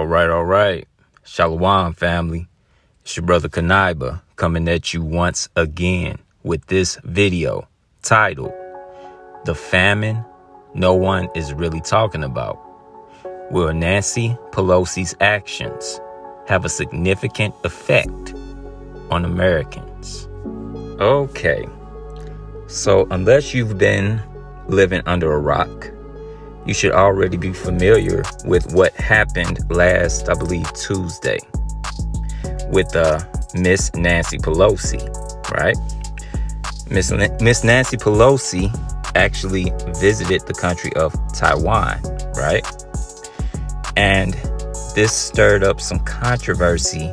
All right. Shalom, family. It's your brother Kanaiba coming at you once again with this video titled, The Famine No One Is Really Talking About. Will Nancy Pelosi's actions have a significant effect on Americans? Okay. So unless you've been living under a rock, you should already be familiar with what happened last, I believe, Tuesday with Miss Nancy Pelosi, right? Miss Nancy Pelosi actually visited the country of Taiwan, right? And this stirred up some controversy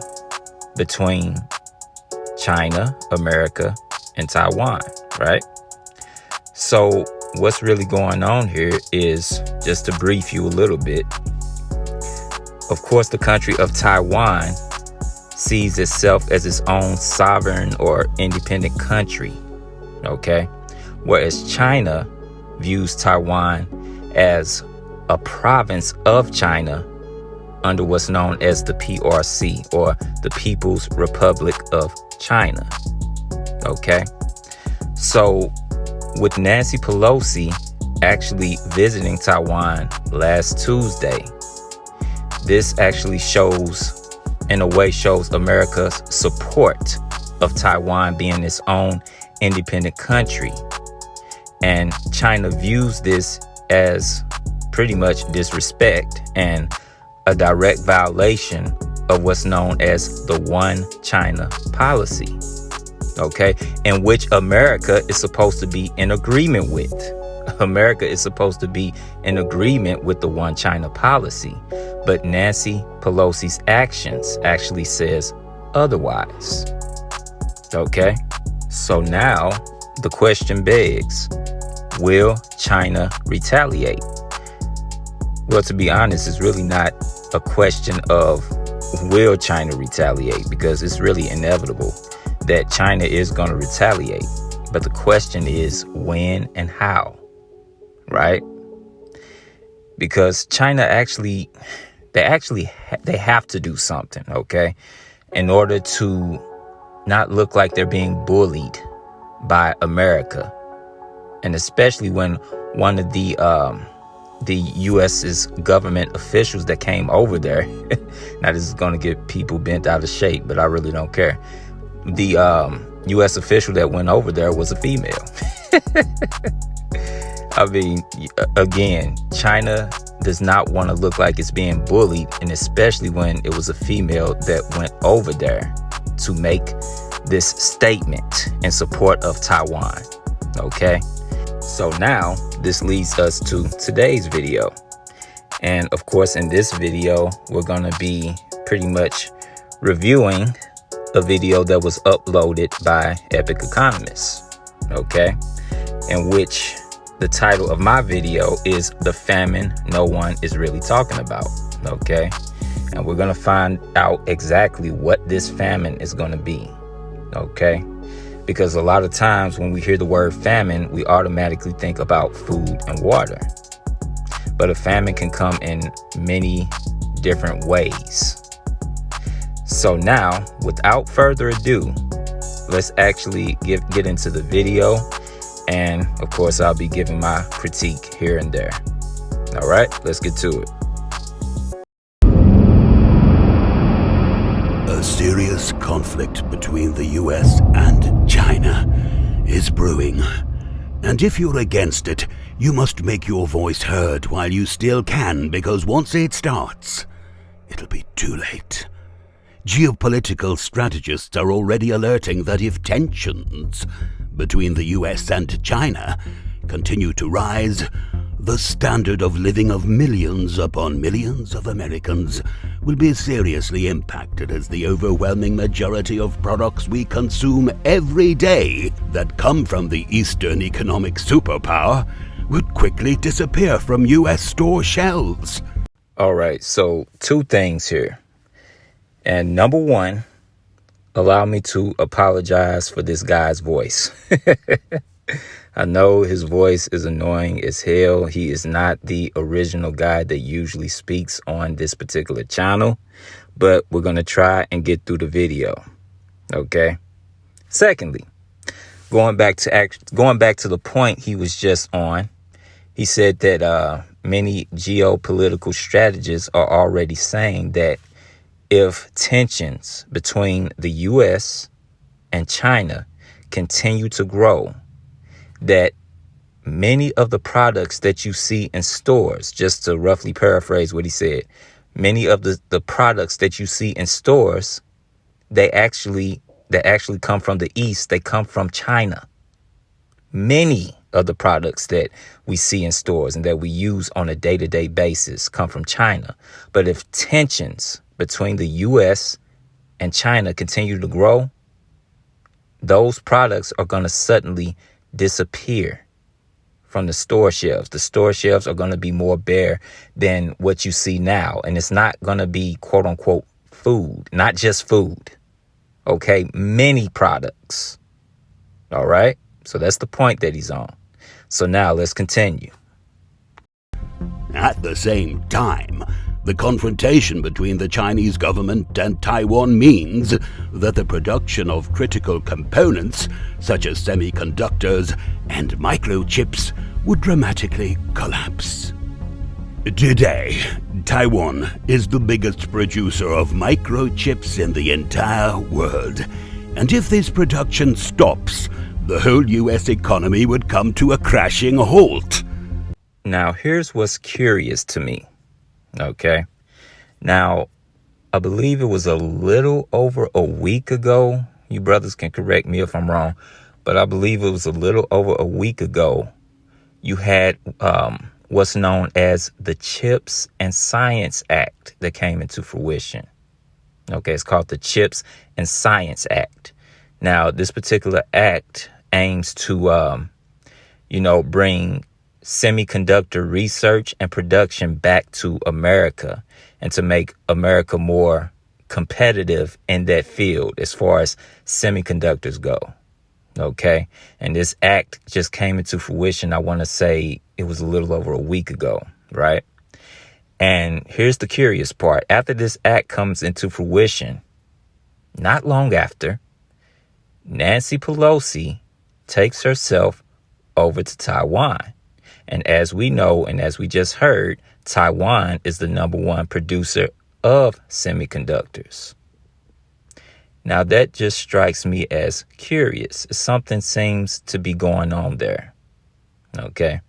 between China, America, and Taiwan, right? So what's really going on here is, just to brief you a little bit, of course, the country of Taiwan sees itself as its own sovereign or independent country, okay? Whereas China views Taiwan as a province of China under what's known as the PRC, or the People's Republic of China, okay? So with Nancy Pelosi actually visiting Taiwan last Tuesday, this actually shows America's support of Taiwan being its own independent country. And China views this as pretty much disrespect and a direct violation of what's known as the One China policy, okay, in which America is supposed to be in agreement with. America is supposed to be in agreement with the One China policy, but Nancy Pelosi's actions actually says otherwise, okay? So now the question begs, will China retaliate? Well, to be honest, it's really not a question of will China retaliate, because it's really inevitable that China is going to retaliate. But the question is when and how, right? Because China they have to do something, okay, in order to not look like they're being bullied by America. And especially when one of the U.S.'s government officials that came over there, now this is going to get people bent out of shape, but I really don't care. The U.S. official that went over there was a female. I mean, again, China does not want to look like it's being bullied, and especially when it was a female that went over there to make this statement in support of Taiwan, okay? So now this leads us to today's video. And of course, in this video, we're going to be pretty much reviewing a video that was uploaded by Epic Economists, okay, in which the title of my video is The Famine No One Is Really Talking About, okay? And we're going to find out exactly what this famine is going to be, okay? Because a lot of times when we hear the word famine, we automatically think about food and water. But a famine can come in many different ways. So now, without further ado, let's actually get into the video. And of course, I'll be giving my critique here and there. All right, let's get to it. A serious conflict between the US and China is brewing. And if you're against it, you must make your voice heard while you still can, because once it starts, it'll be too late. Geopolitical strategists are already alerting that if tensions between the US and China continue to rise, the standard of living of millions upon millions of Americans will be seriously impacted, as the overwhelming majority of products we consume every day that come from the Eastern economic superpower would quickly disappear from US store shelves. All right, so two things here. And number one, allow me to apologize for this guy's voice. I know his voice is annoying as hell. He is not the original guy that usually speaks on this particular channel, but we're going to try and get through the video. Okay. Secondly, going back to the point he was just on, he said that many geopolitical strategists are already saying that if tensions between the U.S. and China continue to grow, that many of the products that you see in stores, just to roughly paraphrase what he said, many of the products that you see in stores, that actually come from the East, they come from China. Many of the products that we see in stores and that we use on a day-to-day basis come from China. But if tensions between the U.S. and China continue to grow, those products are going to suddenly disappear from the store shelves. The store shelves are going to be more bare than what you see now. And it's not going to be, quote unquote, food, not just food. Okay, many products. All right. So that's the point that he's on. So now let's continue. At the same time, the confrontation between the Chinese government and Taiwan means that the production of critical components, such as semiconductors and microchips, would dramatically collapse. Today, Taiwan is the biggest producer of microchips in the entire world. And if this production stops, the whole US economy would come to a crashing halt. Now, here's what's curious to me. Okay. Now, I believe it was a little over a week ago. You brothers can correct me if I'm wrong, but I believe it was a little over a week ago. You had what's known as the Chips and Science Act that came into fruition. Okay, it's called the Chips and Science Act. Now, this particular act aims to, bring semiconductor research and production back to America and to make America more competitive in that field as far as semiconductors go. Okay. And this act just came into fruition. I want to say it was a little over a week ago. Right. And here's the curious part. After this act comes into fruition, not long after, Nancy Pelosi takes herself over to Taiwan. And as we know, and as we just heard, Taiwan is the #1 producer of semiconductors. Now, that just strikes me as curious. Something seems to be going on there. Okay.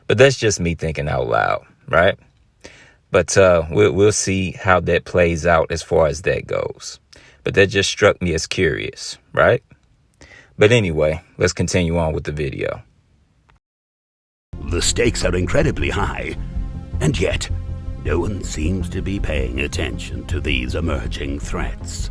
But that's just me thinking out loud, right? But we'll see how that plays out as far as that goes. But that just struck me as curious, right? But anyway, let's continue on with the video. The stakes are incredibly high, and yet no one seems to be paying attention to these emerging threats.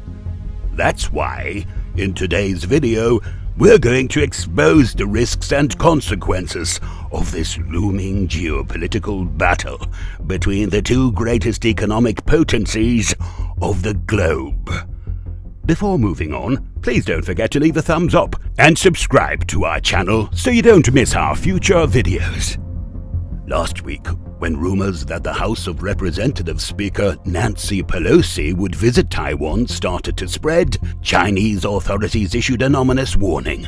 That's why, in today's video, we're going to expose the risks and consequences of this looming geopolitical battle between the two greatest economic potencies of the globe. Before moving on, please don't forget to leave a thumbs up and subscribe to our channel so you don't miss our future videos. Last week, when rumors that the House of Representatives Speaker Nancy Pelosi would visit Taiwan started to spread, Chinese authorities issued an ominous warning.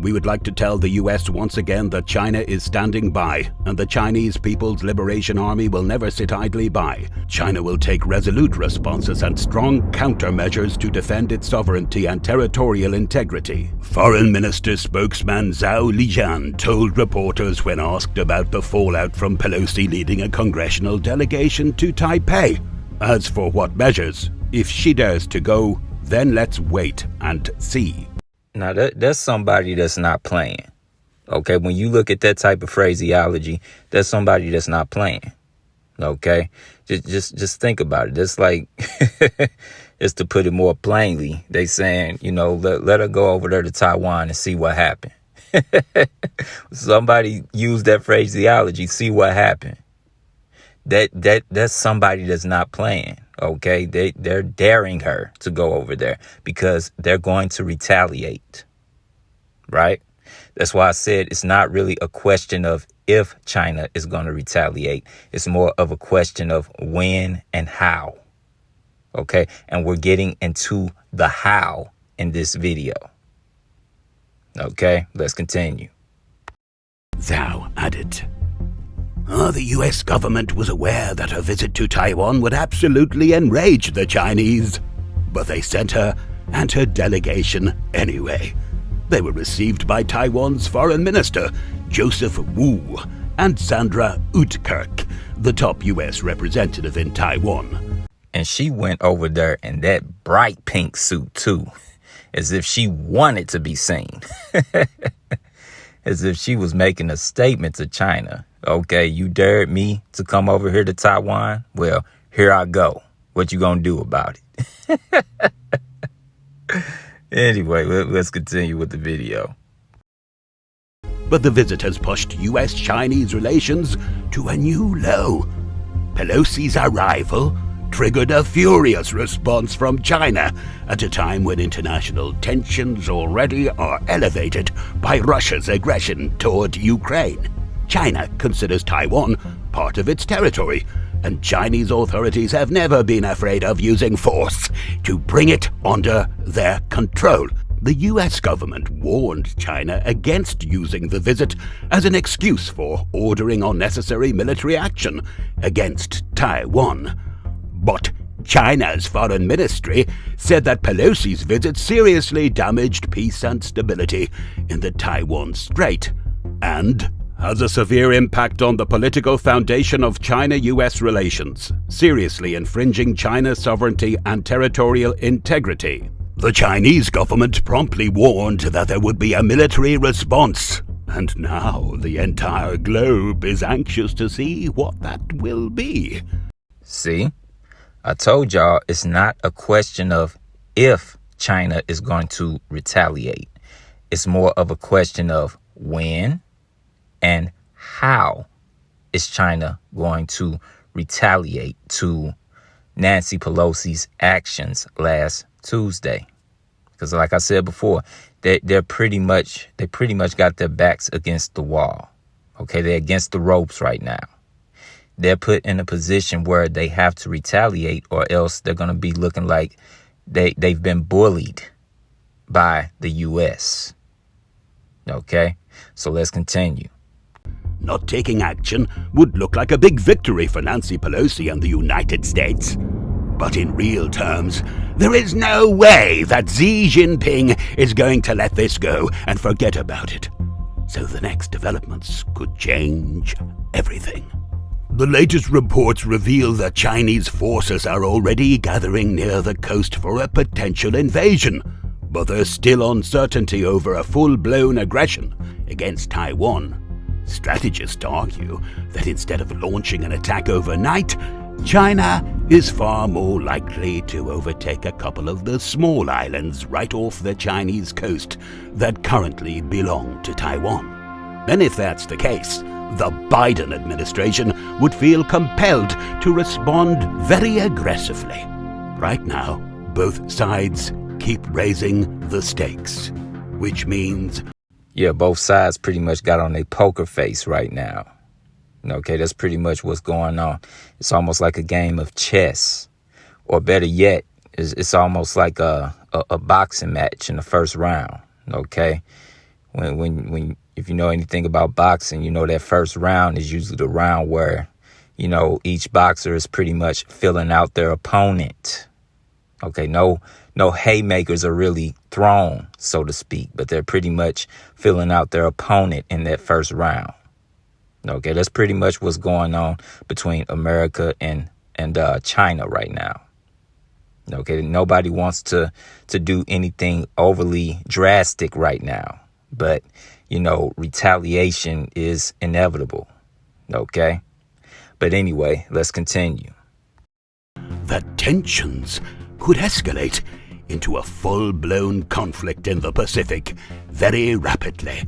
We would like to tell the US once again that China is standing by, and the Chinese People's Liberation Army will never sit idly by. China will take resolute responses and strong countermeasures to defend its sovereignty and territorial integrity. Foreign Minister spokesman Zhao Lijian told reporters when asked about the fallout from Pelosi leading a congressional delegation to Taipei. As for what measures, if she dares to go, then let's wait and see. Now, that's somebody that's not playing. Okay, when you look at that type of phraseology, that's somebody that's not playing. Okay, just think about it. It's like, just to put it more plainly, they saying, let her go over there to Taiwan and see what happened. Somebody used that phraseology, see what happened. That's somebody that's not playing. Okay, they're daring her to go over there because they're going to retaliate. Right? That's why I said it's not really a question of if China is going to retaliate. It's more of a question of when and how. Okay. And we're getting into the how in this video. Okay. Let's continue. Zhao added, the US government was aware that her visit to Taiwan would absolutely enrage the Chinese, but they sent her and her delegation anyway. They were received by Taiwan's foreign minister, Joseph Wu, and Sandra Utkirk, the top US representative in Taiwan. And she went over there in that bright pink suit too, as if she wanted to be seen. As if she was making a statement to China. Okay, you dared me to come over here to Taiwan? Well, here I go. What you gonna do about it? Anyway, let's continue with the video. But the visit has pushed US-Chinese relations to a new low. Pelosi's arrival triggered a furious response from China at a time when international tensions already are elevated by Russia's aggression toward Ukraine. China considers Taiwan part of its territory, and Chinese authorities have never been afraid of using force to bring it under their control. The US government warned China against using the visit as an excuse for ordering unnecessary military action against Taiwan. But China's foreign ministry said that Pelosi's visit seriously damaged peace and stability in the Taiwan Strait and has a severe impact on the political foundation of China-US relations, seriously infringing China's sovereignty and territorial integrity. The Chinese government promptly warned that there would be a military response, and now the entire globe is anxious to see what that will be. See? I told y'all it's not a question of if China is going to retaliate. It's more of a question of when and how is China going to retaliate to Nancy Pelosi's actions last Tuesday. Because like I said before, they pretty much got their backs against the wall. Okay, they're against the ropes right now. They're put in a position where they have to retaliate, or else they're going to be looking like they've been bullied by the U.S. Okay, so let's continue. Not taking action would look like a big victory for Nancy Pelosi and the United States. But in real terms, there is no way that Xi Jinping is going to let this go and forget about it. So the next developments could change everything. The latest reports reveal that Chinese forces are already gathering near the coast for a potential invasion, but there's still uncertainty over a full-blown aggression against Taiwan. Strategists argue that instead of launching an attack overnight, China is far more likely to overtake a couple of the small islands right off the Chinese coast that currently belong to Taiwan. And if that's the case, the Biden administration would feel compelled to respond very aggressively. Right now, both sides keep raising the stakes, which means... Yeah, both sides pretty much got on their poker face right now. Okay, that's pretty much what's going on. It's almost like a game of chess. Or better yet, it's almost like a boxing match in the first round. Okay? When if you know anything about boxing, you know that first round is usually the round where, you know, each boxer is pretty much filling out their opponent. Okay, no haymakers are really thrown, so to speak, but they're pretty much filling out their opponent in that first round. Okay, that's pretty much what's going on between America and China right now. Okay, nobody wants to do anything overly drastic right now, but you know, retaliation is inevitable. Okay, but anyway, let's continue. That tensions could escalate into a full-blown conflict in the Pacific very rapidly.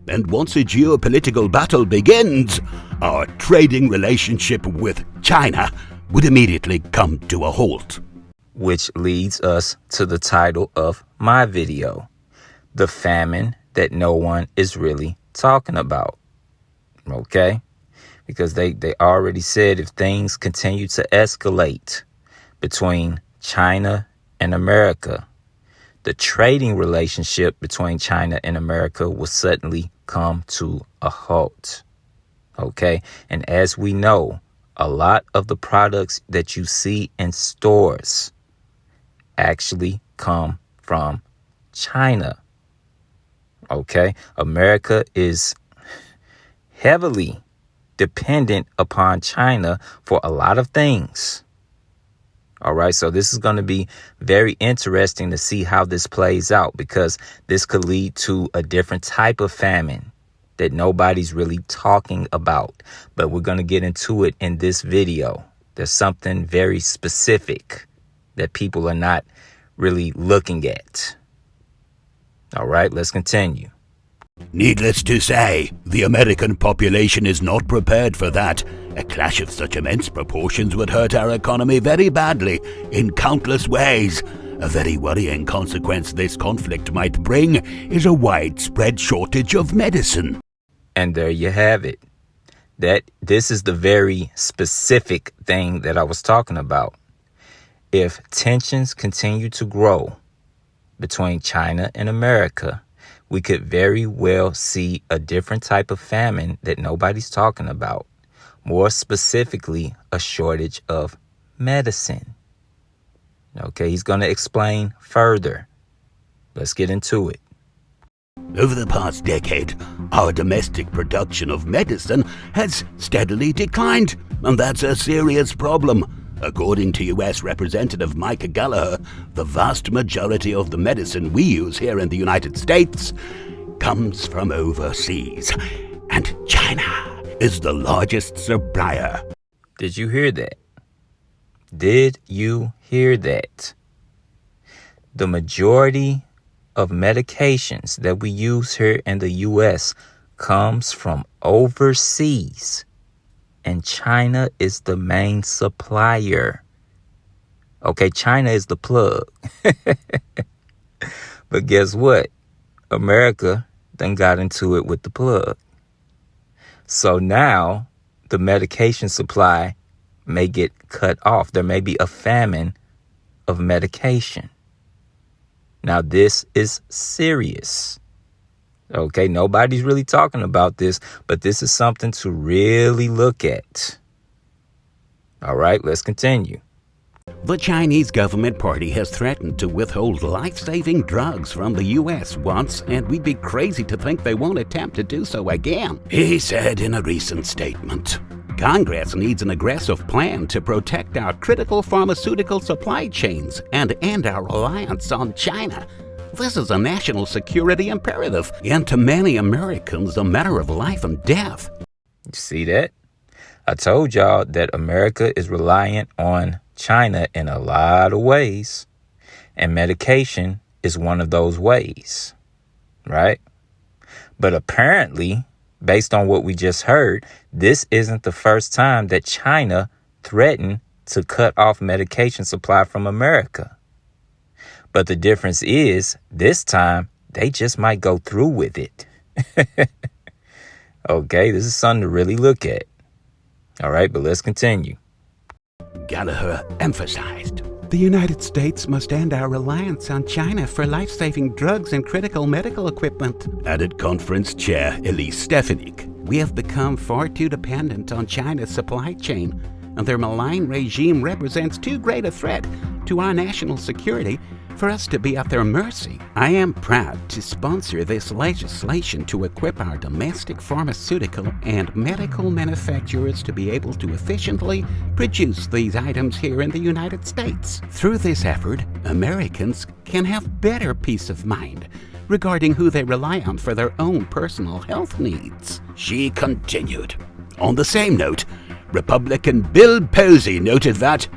And once a geopolitical battle begins, our trading relationship with China would immediately come to a halt. Which leads us to the title of my video, The Famine that no one is really talking about. Okay? Because they already said if things continue to escalate between China and America, the trading relationship between China and America will suddenly come to a halt. Okay? And as we know, a lot of the products that you see in stores actually come from China. Okay? America is heavily dependent upon China for a lot of things. All right, so this is going to be very interesting to see how this plays out, because this could lead to a different type of famine that nobody's really talking about. But we're going to get into it in this video. There's something very specific that people are not really looking at. All right, let's continue. Needless to say, the American population is not prepared for that. A clash of such immense proportions would hurt our economy very badly in countless ways. A very worrying consequence this conflict might bring is a widespread shortage of medicine. And there you have it. This is the very specific thing that I was talking about. If tensions continue to grow between China and America, we could very well see a different type of famine that nobody's talking about. More specifically, a shortage of medicine. Okay, he's going to explain further. Let's get into it. Over the past decade, our domestic production of medicine has steadily declined, and that's a serious problem. According to U.S. Representative Mike Gallagher, the vast majority of the medicine we use here in the United States comes from overseas, and China is the largest supplier. Did you hear that? Did you hear that? The majority of medications that we use here in the U.S. comes from overseas. And China is the main supplier. Okay, China is the plug. But guess what? America then got into it with the plug. So now the medication supply may get cut off. There may be a famine of medication. Now, this is serious. Okay, nobody's really talking about this, but this is something to really look at. All right, let's continue. The Chinese government party has threatened to withhold life-saving drugs from the U.S. once, and we'd be crazy to think they won't attempt to do so again, he said in a recent statement. Congress needs an aggressive plan to protect our critical pharmaceutical supply chains and end our reliance on China. This is a national security imperative, and to many Americans, a matter of life and death. You see that? I told y'all that America is reliant on China in a lot of ways, and medication is one of those ways, right? But apparently, based on what we just heard, this isn't the first time that China threatened to cut off medication supply from America. But the difference is, this time, they just might go through with it. Okay, this is something to really look at. All right, but let's continue. Gallagher emphasized, the United States must end our reliance on China for life-saving drugs and critical medical equipment, added conference chair Elise Stefanik. We have become far too dependent on China's supply chain, and their malign regime represents too great a threat to our national security for us to be at their mercy. I am proud to sponsor this legislation to equip our domestic pharmaceutical and medical manufacturers to be able to efficiently produce these items here in the United States. Through this effort, Americans can have better peace of mind regarding who they rely on for their own personal health needs, she continued. On the same note, Republican Bill Posey noted that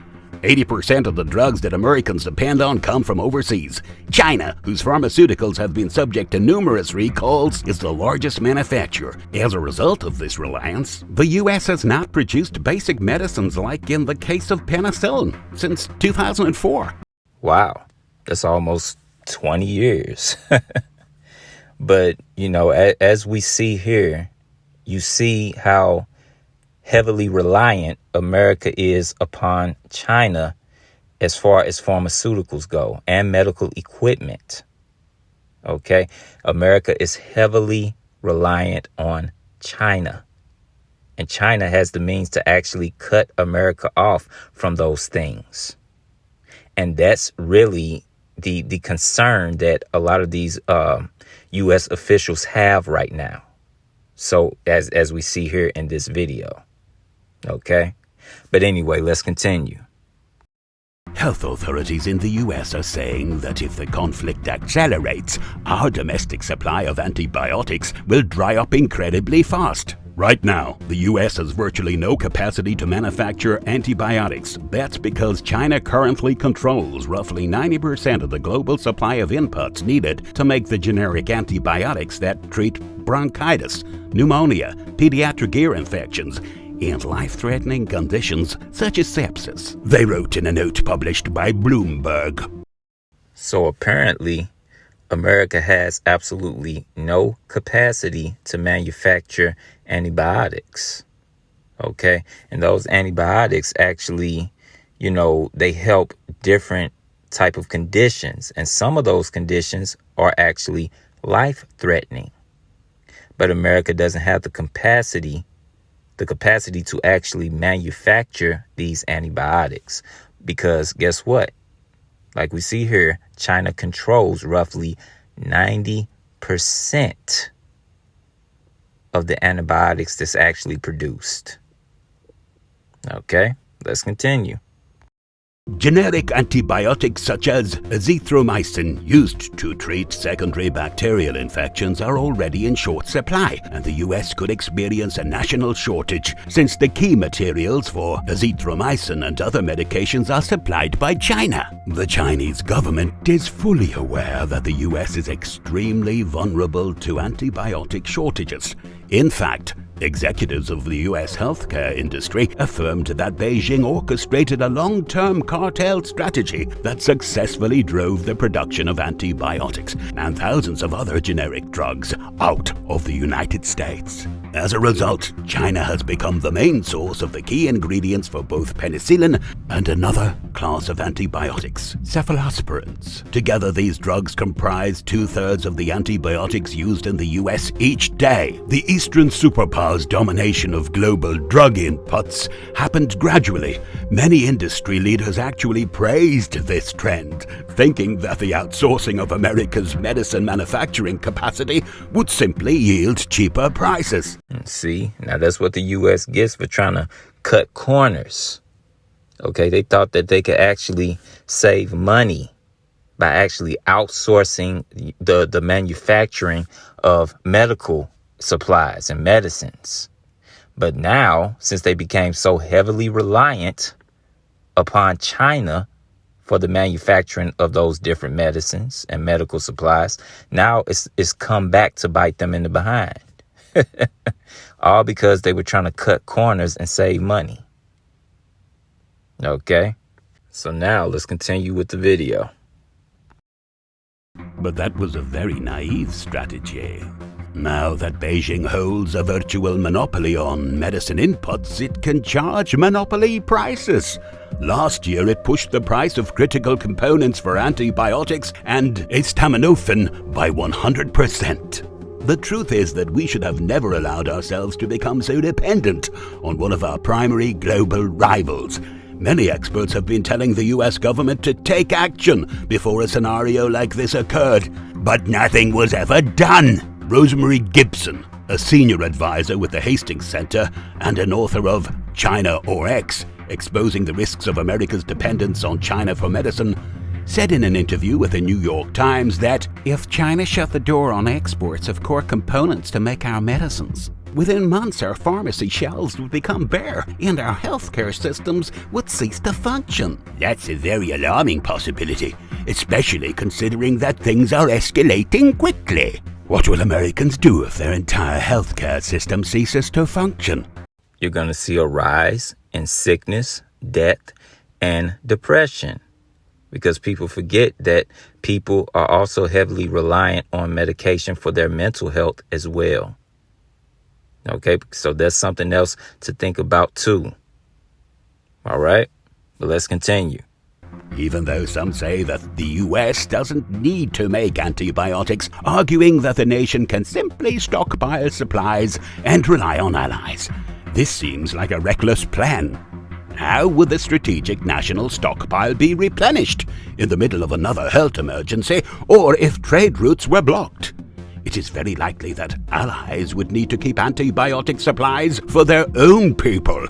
80% of the drugs that Americans depend on come from overseas. China, whose pharmaceuticals have been subject to numerous recalls, is the largest manufacturer. As a result of this reliance, the U.S. has not produced basic medicines like in the case of penicillin since 2004. Wow, that's almost 20 years. But, as we see here, you see how heavily reliant America is upon China as far as pharmaceuticals go and medical equipment. Okay. America is heavily reliant on China. And China has the means to actually cut America off from those things. And that's really the concern that a lot of these U.S. officials have right now. So as we see here in this video. OK, but anyway, let's continue. Health authorities in the US are saying that if the conflict accelerates, our domestic supply of antibiotics will dry up incredibly fast. Right now, the US has virtually no capacity to manufacture antibiotics. That's because China currently controls roughly 90% of the global supply of inputs needed to make the generic antibiotics that treat bronchitis, pneumonia, pediatric ear infections, and life-threatening conditions such as sepsis. They wrote in a note published by Bloomberg. So apparently, America has absolutely no capacity to manufacture antibiotics. Okay. And those antibiotics actually, they help different type of conditions. And some of those conditions are actually life-threatening. But America doesn't have the capacity to actually manufacture these antibiotics. Because guess what? Like we see here, China controls roughly 90% of the antibiotics that's actually produced. Okay, let's continue. Generic antibiotics such as azithromycin used to treat secondary bacterial infections are already in short supply, and the US could experience a national shortage since the key materials for azithromycin and other medications are supplied by China. The Chinese government is fully aware that the US is extremely vulnerable to antibiotic shortages. In fact, executives of the U.S. healthcare industry affirmed that Beijing orchestrated a long-term cartel strategy that successfully drove the production of antibiotics and thousands of other generic drugs out of the United States. As a result, China has become the main source of the key ingredients for both penicillin and another class of antibiotics, cephalosporins. Together, these drugs comprise 2/3 of the antibiotics used in the U.S. each day. The Eastern superpower's domination of global drug inputs happened gradually. Many industry leaders actually praised this trend, thinking that the outsourcing of America's medicine manufacturing capacity would simply yield cheaper prices. See, now that's what the U.S. gets for trying to cut corners. Okay, they thought that they could actually save money by actually outsourcing the manufacturing of medical supplies and medicines. But now, since they became so heavily reliant upon China for the manufacturing of those different medicines and medical supplies, now it's come back to bite them in the behind. All because they were trying to cut corners and save money. Okay, so now let's continue with the video. But that was a very naive strategy. Now that Beijing holds a virtual monopoly on medicine inputs, it can charge monopoly prices. Last year, it pushed the price of critical components for antibiotics and acetaminophen by 100%. The truth is that we should have never allowed ourselves to become so dependent on one of our primary global rivals. Many experts have been telling the US government to take action before a scenario like this occurred, but nothing was ever done. Rosemary Gibson, a senior advisor with the Hastings Center and an author of China or X, Exposing the Risks of America's Dependence on China for Medicine, said in an interview with the New York Times that if China shut the door on exports of core components to make our medicines, within months our pharmacy shelves would become bare and our healthcare systems would cease to function. That's a very alarming possibility, especially considering that things are escalating quickly. What will Americans do if their entire healthcare system ceases to function? You're going to see a rise in sickness, death, and depression. because people forget that people are also heavily reliant on medication for their mental health as well. Okay, so that's something else to think about too. All right, but let's continue. Even though some say that the US doesn't need to make antibiotics, arguing that the nation can simply stockpile supplies and rely on allies. This seems like a reckless plan. How would the strategic national stockpile be replenished in the middle of another health emergency, or if trade routes were blocked? It is very likely that allies would need to keep antibiotic supplies for their own people.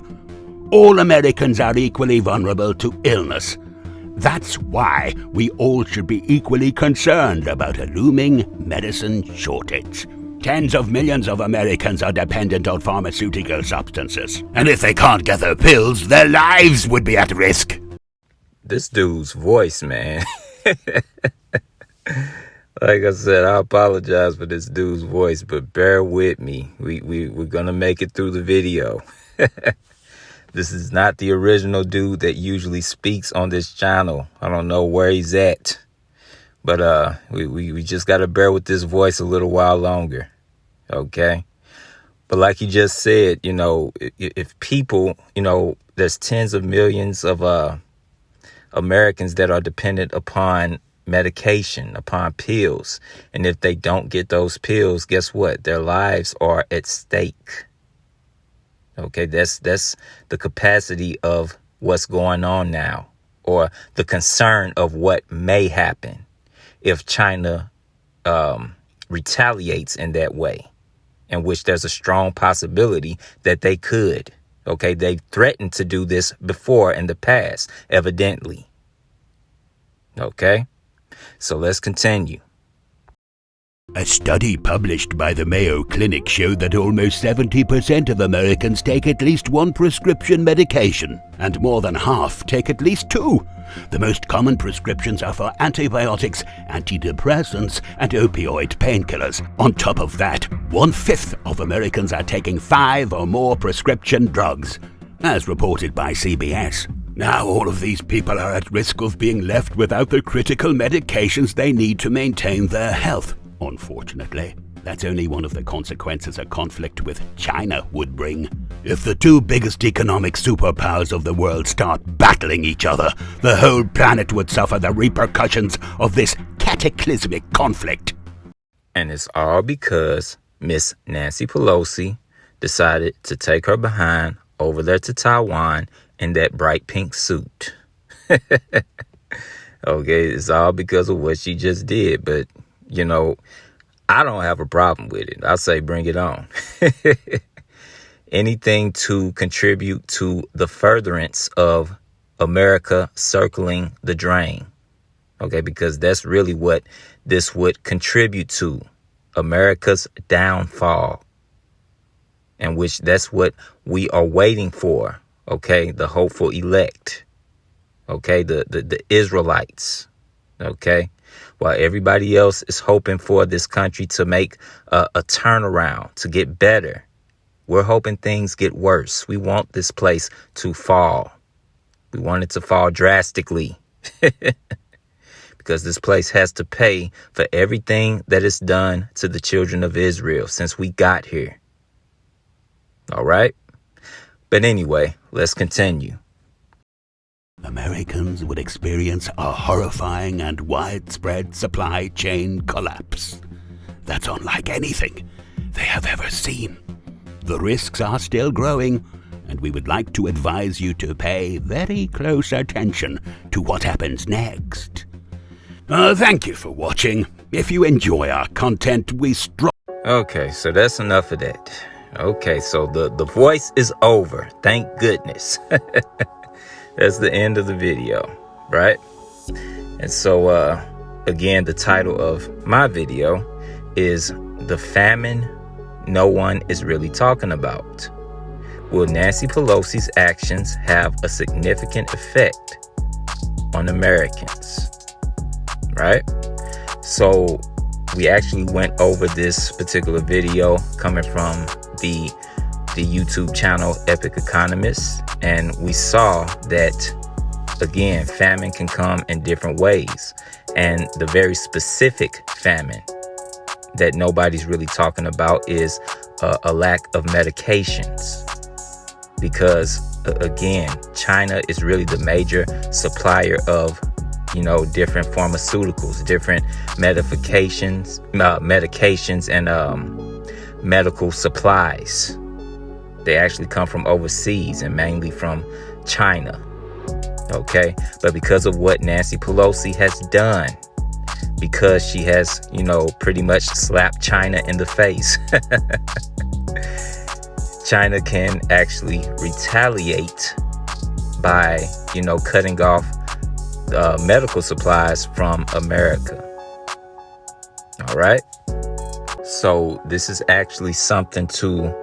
All Americans are equally vulnerable to illness. That's why we all should be equally concerned about a looming medicine shortage. Tens of millions of Americans are dependent on pharmaceutical substances, and if they can't get their pills, their lives would be at risk. This dude's voice, man. Like I said, I apologize for this dude's voice, but bear with me. We're gonna make it through the video. This is not the original dude that usually speaks on this channel. I don't know where he's at, but we just gotta bear with this voice a little while longer. Okay. But like you just said, you know, if people, you know, there's tens of millions of Americans that are dependent upon medication, upon pills. And if they don't get those pills, guess what? Their lives are at stake. Okay, that's the capacity of what's going on now, or the concern of what may happen if China retaliates in that way, in which there's a strong possibility that they could. Okay, they threatened to do this before in the past, evidently. Okay, so let's continue. A study published by the Mayo Clinic showed that almost 70% of Americans take at least one prescription medication, and more than half take at least two. The most common prescriptions are for antibiotics, antidepressants, and opioid painkillers. On top of that, 1/5 of Americans are taking 5 or more prescription drugs, as reported by CBS. Now all of these people are at risk of being left without the critical medications they need to maintain their health. Unfortunately, that's only one of the consequences a conflict with China would bring. If the two biggest economic superpowers of the world start battling each other, the whole planet would suffer the repercussions of this cataclysmic conflict. And it's all because Miss Nancy Pelosi decided to take her behind over there to Taiwan in that bright pink suit. Okay, it's all because of what she just did, but you know, I don't have a problem with it. I say bring it on. Anything to contribute to the furtherance of America circling the drain. Okay, because that's really what this would contribute to. America's downfall. And which that's what we are waiting for. Okay, the hopeful elect. Okay, the Israelites. Okay. While everybody else is hoping for this country to make a turnaround, to get better, we're hoping things get worse. We want this place to fall. We want it to fall drastically. Because this place has to pay for everything that is done to the children of Israel since we got here. All right. But anyway, let's continue. Americans would experience a horrifying and widespread supply chain collapse. That's unlike anything they have ever seen. The risks are still growing, and we would like to advise you to pay very close attention to what happens next. Thank you for watching. If you enjoy our content, we Okay, so that's enough of that. Okay, so the voice is over. Thank goodness. That's the end of the video, right? And so, again, the title of my video is The Famine No One is Really Talking About. Will Nancy Pelosi's actions have a significant effect on Americans? Right? So we actually went over this particular video coming from the YouTube channel Epic Economist, and we saw that again, famine can come in different ways. And the very specific famine that nobody's really talking about is a lack of medications. Because, again, China is really the major supplier of, different pharmaceuticals, different medications and medical supplies. They actually come from overseas and mainly from China. Okay, but because of what Nancy Pelosi has done, because she has, pretty much slapped China in the face, China can actually retaliate by, cutting off medical supplies from America. All right. So this is actually something to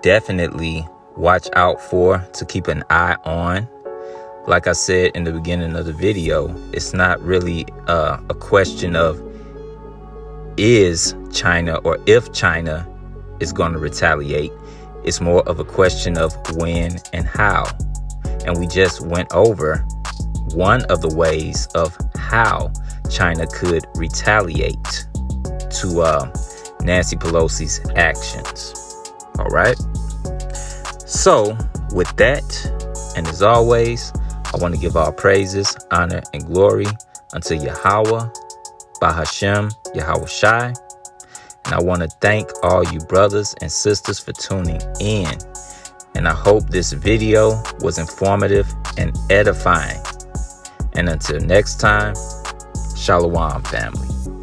definitely watch out for, to keep an eye on. Like I said in the beginning of the video, it's not really a question of is China or if China is going to retaliate. It's more of a question of when and how. And we just went over one of the ways of how China could retaliate to Nancy Pelosi's actions. All right. So with that, and as always, I want to give all praises, honor, and glory unto Yahweh, Bahashem, Yahweh Shai. And I want to thank all you brothers and sisters for tuning in. And I hope this video was informative and edifying. And until next time, Shalom, family.